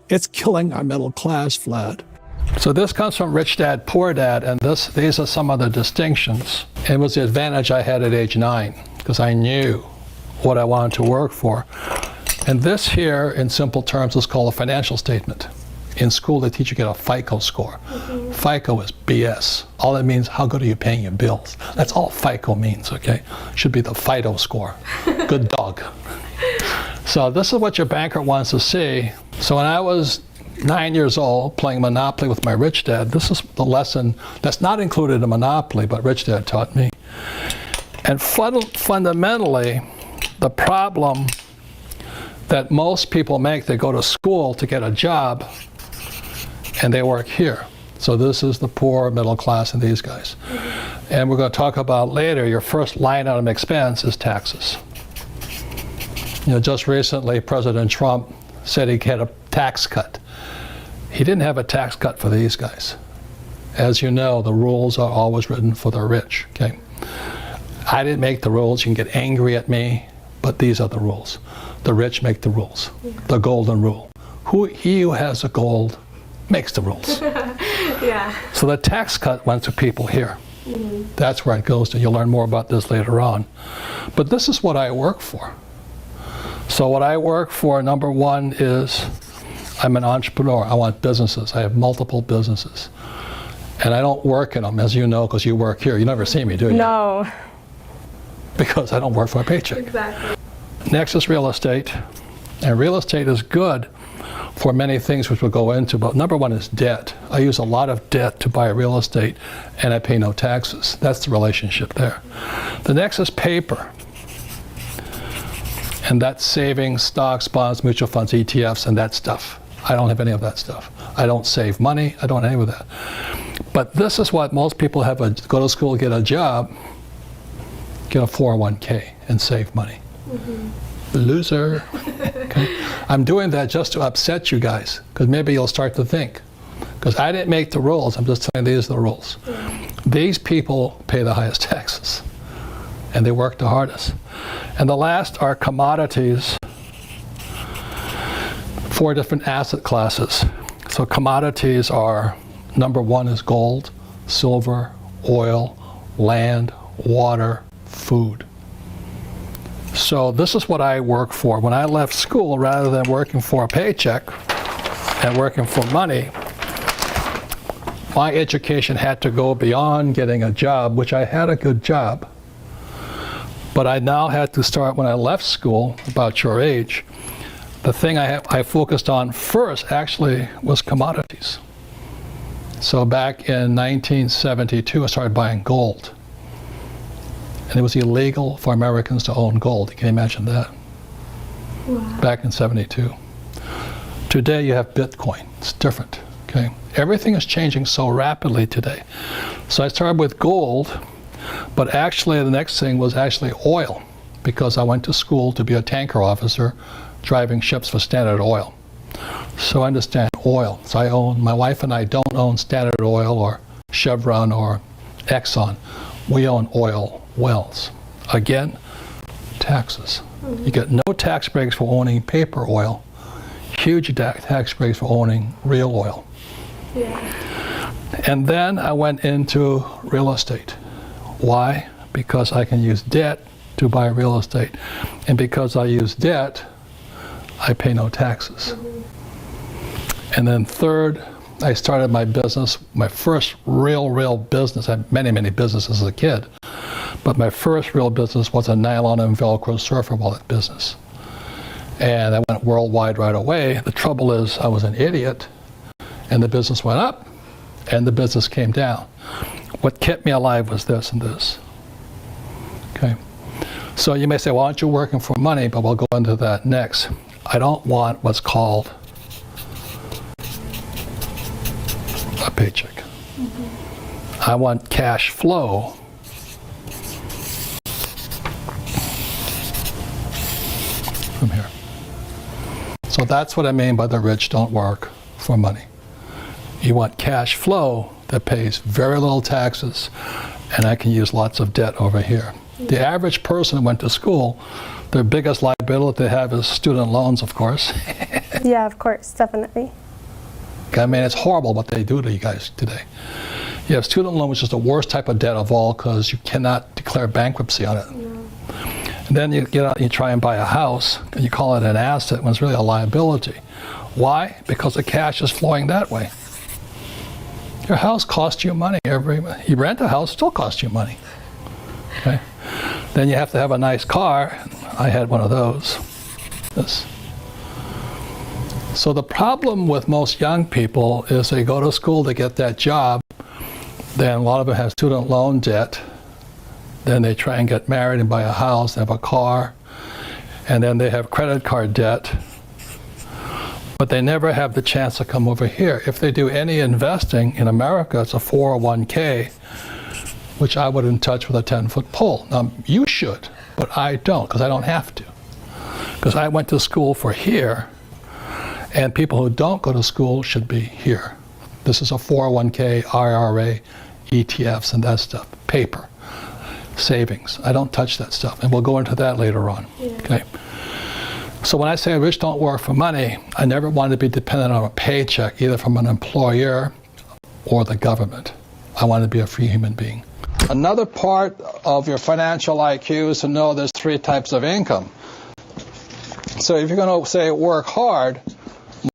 It's killing our middle class flat. So this comes from Rich Dad, Poor Dad, and these are some of the distinctions. It was the advantage I had at age 9, because I knew what I wanted to work for. And this here, in simple terms, is called a financial statement. In school, they teach you to get a FICO score. FICO is BS. All it means, how good are you paying your bills? That's all FICO means, okay? Should be the FIDO score. Good dog. So this is what your banker wants to see. So when I was 9 years old, playing Monopoly with my rich dad, this is the lesson that's not included in Monopoly, but Rich Dad taught me. And fundamentally, the problem that most people make, they go to school to get a job, and they work here. So this is the poor, middle class, and these guys. And we're going to talk about later, your first line item expense is taxes. You know, just recently, President Trump said he had a tax cut. He didn't have a tax cut for these guys. As you know, the rules are always written for the rich, okay? I didn't make the rules. You can get angry at me, but these are the rules. The rich make the rules. The golden rule. He who has the gold makes the rules. Yeah. So the tax cut went to people here. That's where it goes to. You'll learn more about this later on. But this is what I work for. So what I work for, number one, is I'm an entrepreneur. I want businesses. I have multiple businesses. And I don't work in them, as you know, because you work here. You never see me, do you? No. Because I don't work for a paycheck. Exactly. Next is real estate. And real estate is good for many things which we'll go into, but number one is debt. I use a lot of debt to buy real estate, and I pay no taxes. That's the relationship there. The next is paper. And that's savings, stocks, bonds, mutual funds, ETFs, and that stuff. I don't have any of that stuff. I don't save money. I don't have any of that. But this is what most people have, go to school, get a job, get a 401k, and save money. Loser. Okay. I'm doing that just to upset you guys, because maybe you'll start to think. Because I didn't make the rules, I'm just telling you these are the rules. These people pay the highest taxes, and they work the hardest. And the last are commodities. 4 different asset classes. So commodities are, number one is gold, silver, oil, land, water, food. So this is what I work for. When I left school, rather than working for a paycheck and working for money, my education had to go beyond getting a job, which I had a good job. But I now had to start, when I left school, about your age, the thing I focused on first actually was commodities. So back in 1972, I started buying gold. And it was illegal for Americans to own gold. Can you imagine that? Wow. Back in 72. Today you have Bitcoin. It's different. Okay? Everything is changing so rapidly today. So I started with gold, but actually the next thing was actually oil, because I went to school to be a tanker officer driving ships for Standard Oil. So I understand oil. So my wife and I don't own Standard Oil or Chevron or Exxon. We own oil wells. Again, taxes. You get no tax breaks for owning paper oil, huge tax breaks for owning real oil. Yeah. And then I went into real estate. Why? Because I can use debt to buy real estate. And because I use debt, I pay no taxes. And then third, I started my business, my first real business. I had many businesses as a kid. But my first real business was a nylon and Velcro surfer wallet business. And I went worldwide right away. The trouble is I was an idiot, and the business went up, and the business came down. What kept me alive was this and this. Okay. So you may say, well, aren't you working for money? But we'll go into that next. I don't want what's called a paycheck. I want cash flow. From here. So that's what I mean by the rich don't work for money. You want cash flow that pays very little taxes, and I can use lots of debt over here. The average person who went to school, their biggest liability they have is student loans, of course. Yeah, of course, definitely. I mean, it's horrible what they do to you guys today. You have student loan, which is the worst type of debt of all because you cannot declare bankruptcy on it. No. And then you get out and you try and buy a house, and you call it an asset when it's really a liability. Why? Because the cash is flowing that way. Your house costs you money you rent a house, it still costs you money. Okay? Then you have to have a nice car. I had one of those. This. So the problem with most young people is they go to school to get that job, then a lot of them have student loan debt, then they try and get married and buy a house, they have a car, and then they have credit card debt, but they never have the chance to come over here. If they do any investing in America, it's a 401k, which I wouldn't touch with a 10-foot pole. Now, you should, but I don't, because I don't have to. Because I went to school for here, and people who don't go to school should be here. This is a 401k, IRA, ETFs, and that stuff. Paper, savings. I don't touch that stuff, and we'll go into that later on. Yeah. Okay. So when I say rich don't work for money, I never wanted to be dependent on a paycheck, either from an employer or the government. I wanted to be a free human being. Another part of your financial IQ is to know there's 3 types of income. So if you're going to say work hard,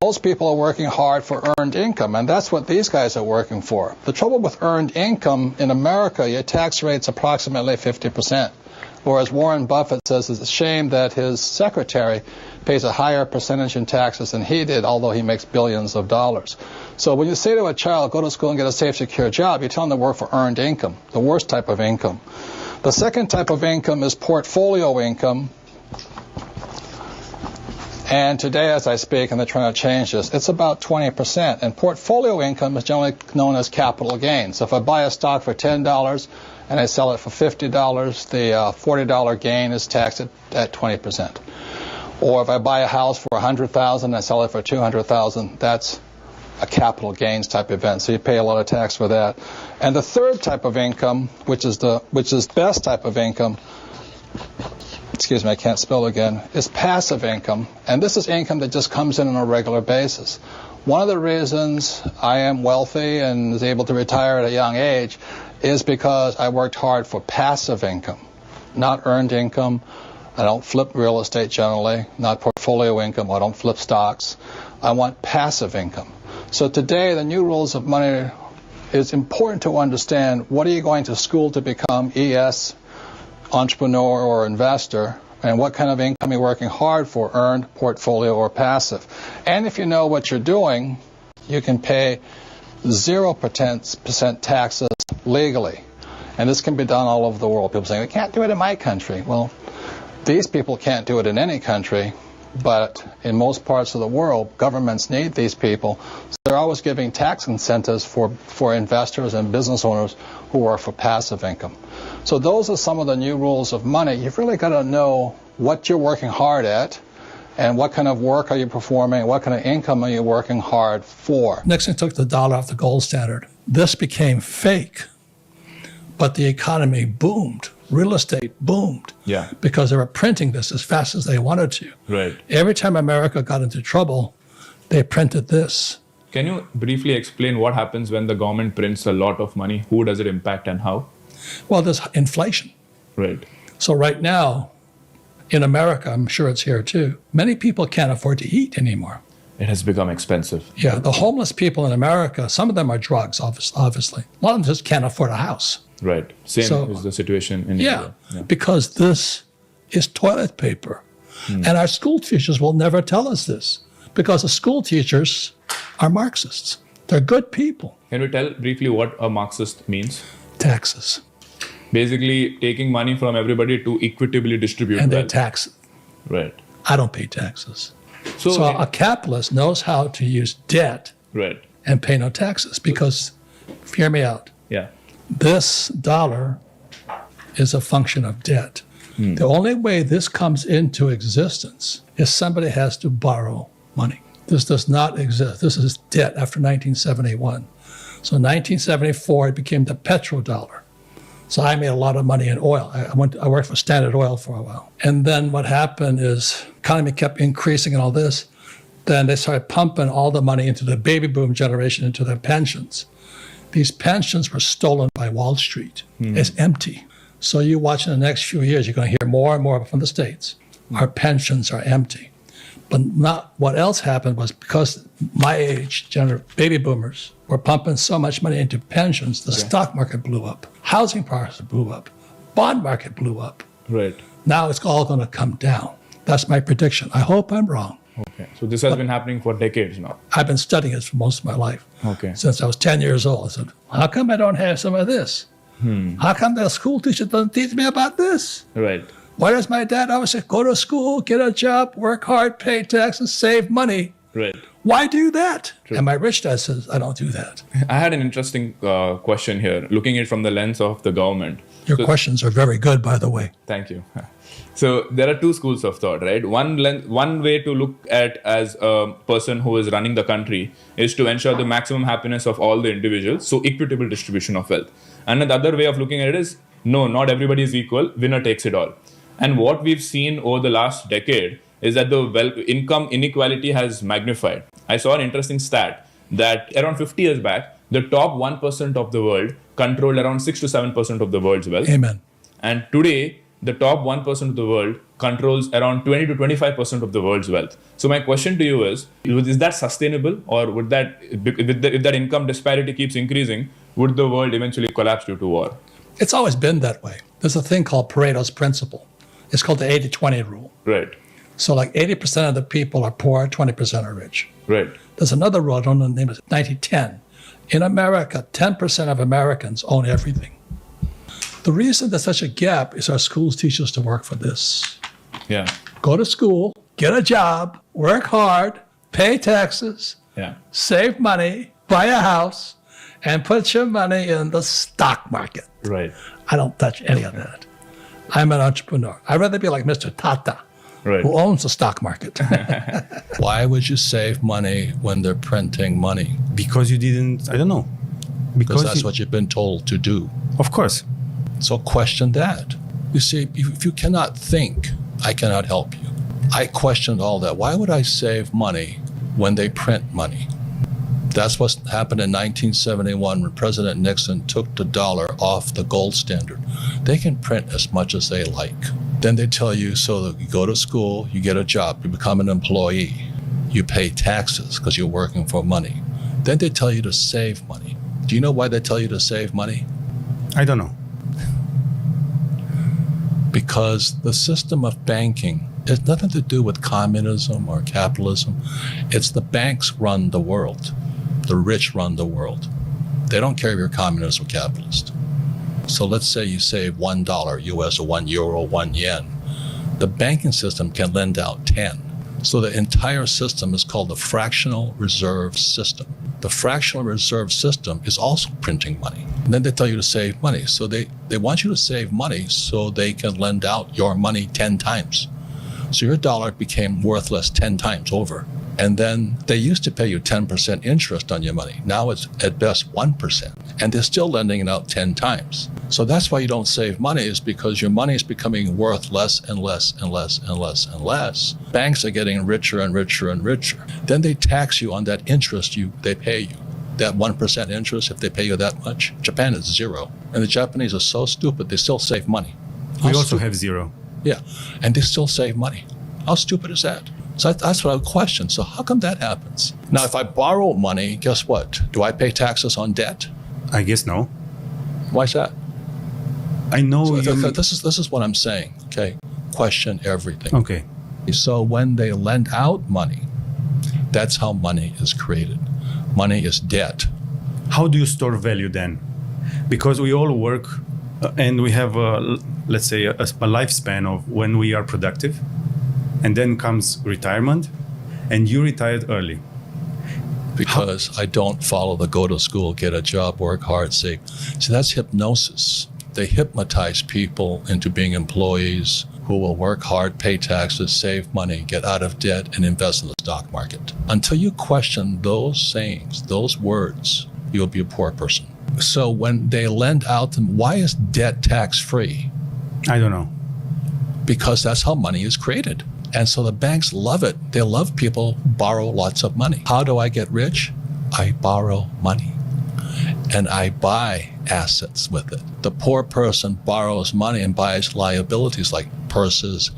most people are working hard for earned income, and that's what these guys are working for. The trouble with earned income in America, your tax rate's approximately 50%. Whereas Warren Buffett says it's a shame that his secretary pays a higher percentage in taxes than he did, although he makes billions of dollars. So when you say to a child, go to school and get a safe, secure job, you tell them to work for earned income, the worst type of income. The second type of income is portfolio income. And today, as I speak, and they're trying to change this, it's about 20%. And portfolio income is generally known as capital gains. So if I buy a stock for $10 and I sell it for $50, the $40 gain is taxed at 20%. Or if I buy a house for $100,000 and I sell it for $200,000, that's a capital gains type event. So you pay a lot of tax for that. And the third type of income, which is the best type of income, excuse me, I can't spell again, is passive income. And this is income that just comes in on a regular basis. One of the reasons I am wealthy and was able to retire at a young age is because I worked hard for passive income, not earned income. I don't flip real estate generally, not portfolio income. I don't flip stocks. I want passive income. So today, the new rules of money, it's important to understand what are you going to school to become, ES, entrepreneur or investor, and what kind of income you're working hard for, earned, portfolio, or passive. And if you know what you're doing, you can pay 0% taxes legally. And this can be done all over the world. People say, we can't do it in my country. Well, these people can't do it in any country, but in most parts of the world, governments need these people. So they're always giving tax incentives for investors and business owners who work for passive income. So those are some of the new rules of money. You've really got to know what you're working hard at and what kind of work are you performing, what kind of income are you working hard for. Nixon took the dollar off the gold standard. This became fake, but the economy boomed. Real estate boomed. Yeah. Because they were printing this as fast as they wanted to. Right. Every time America got into trouble, they printed this. Can you briefly explain what happens when the government prints a lot of money? Who does it impact and how? Well, there's inflation. Right. So right now, in America, I'm sure it's here too, many people can't afford to eat anymore. It has become expensive. Yeah, the homeless people in America, some of them are drugs, obviously. A lot of them just can't afford a house. Right. Same So- is the situation in Yeah, India. because this is toilet paper. And our school teachers will never tell us this because the school teachers are Marxists. They're good people. Can we tell briefly what a Marxist means? Taxes. Basically, taking money from everybody to equitably distribute And they wealth. tax. Right. I don't pay taxes. So, So a capitalist knows how to use debt right. and pay no taxes because, hear me out, Yeah. this dollar is a function of debt. The only way this comes into existence is somebody has to borrow money. This does not exist. This is debt after 1971. So in 1974, it became the petrodollar. So I made a lot of money in oil. I worked for Standard Oil for a while. And then what happened is economy kept increasing and all this. Then they started pumping all the money into the baby boom generation, into their pensions. These pensions were stolen by Wall Street. It's empty. So you watch in the next few years, you're going to hear more and more from the States. Our pensions are empty. But not what else happened was because my age, baby boomers, were pumping so much money into pensions, the stock market blew up. Housing prices blew up. Bond market blew up. Right. Now it's all going to come down. That's my prediction. I hope I'm wrong. Okay. So this has been happening for decades now. I've been studying it for most of my life. Okay. Since I was 10 years old. I said, how come I don't have some of this? How come the school teacher doesn't teach me about this? Right. Why does my dad always say, go to school, get a job, work hard, pay taxes, save money? Right. Why do that? True. And my rich dad says, I don't do that. I had an interesting question here, looking at it from the lens of the government. Your questions are very good, by the way. Thank you. So there are two schools of thought, right? One way to look at as a person who is running the country is to ensure the maximum happiness of all the individuals, so equitable distribution of wealth. And the other way of looking at it is, no, not everybody is equal, winner takes it all. And what we've seen over the last decade is that the income inequality has magnified. I saw an interesting stat that around 50 years back, the top 1% of the world controlled around 6 to 7% of the world's wealth. Amen. And today, the top 1% of the world controls around 20 to 25% of the world's wealth. So my question to you is that sustainable, or would that, if that income disparity keeps increasing, would the world eventually collapse due to war? It's always been that way. There's a thing called Pareto's principle. It's called the 80-20 rule. Right. So like 80% of the people are poor, 20% are rich. Right. There's another rule, I don't know the name of it, 90-10. In America, 10% of Americans own everything. The reason there's such a gap is our schools teach us to work for this. Yeah. Go to school, get a job, work hard, pay taxes, Yeah. save money, buy a house, and put your money in the stock market. Right. I don't touch any of that. I'm an entrepreneur. I'd rather be like Mr. Tata, Right. who owns the stock market. Why would you save money when they're printing money? Because you didn't, I don't know. Because that's what you've been told to do. Of course. So question that. You see, if you cannot think, I cannot help you. I questioned all that. Why would I save money when they print money? That's what happened in 1971 when President Nixon took the dollar off the gold standard. They can print as much as they like. Then they tell you, so that you go to school, you get a job, you become an employee, you pay taxes because you're working for money. Then they tell you to save money. Do you know why they tell you to save money? I don't know. Because the system of banking has nothing to do with communism or capitalism. It's the banks run the world. The rich run the world. They don't care if you're communist or capitalist. So let's say you save $1 US or €1, 1 yen. The banking system can lend out 10. So the entire system is called the fractional reserve system. The fractional reserve system is also printing money. And then they tell you to save money. So they want you to save money so they can lend out your money 10 times. So your dollar became worthless 10 times over. And then they used to pay you 10% interest on your money. Now it's at best 1%. And they're still lending it out 10 times. So that's why you don't save money, is because your money is becoming worth less and less and less and less and less. Banks are getting richer and richer and richer. Then they tax you on that interest they pay you. That 1% interest, if they pay you that much. Japan is 0. And the Japanese are so stupid, they still save money. We also have 0. Yeah, and they still save money. How stupid is that? So that's what I would question. So how come that happens? Now, if I borrow money, guess what? Do I pay taxes on debt? I guess no. Why is that? I know So you... this is what I'm saying. Okay, question everything. Okay. So when they lend out money, that's how money is created. Money is debt. How do you store value then? Because we all work and we have, let's say, a lifespan of when we are productive. And then comes retirement, and you retired early. Because I don't follow the go to school, get a job, work hard, save. So that's hypnosis. They hypnotize people into being employees who will work hard, pay taxes, save money, get out of debt, and invest in the stock market. Until you question those sayings, those words, you'll be a poor person. So when they lend out them, why is debt tax free? I don't know. Because that's how money is created. And so the banks love it. They love people who borrow lots of money. How do I get rich? I borrow money and I buy assets with it. The poor person borrows money and buys liabilities like purses,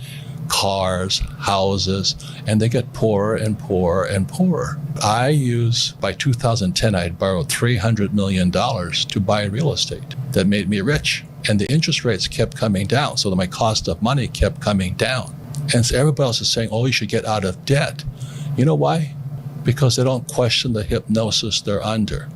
cars, houses, and they get poorer and poorer and poorer. By 2010, I had borrowed $300 million to buy real estate. That made me rich. And the interest rates kept coming down, so that my cost of money kept coming down. And so everybody else is saying, oh, you should get out of debt. You know why? Because they don't question the hypnosis they're under.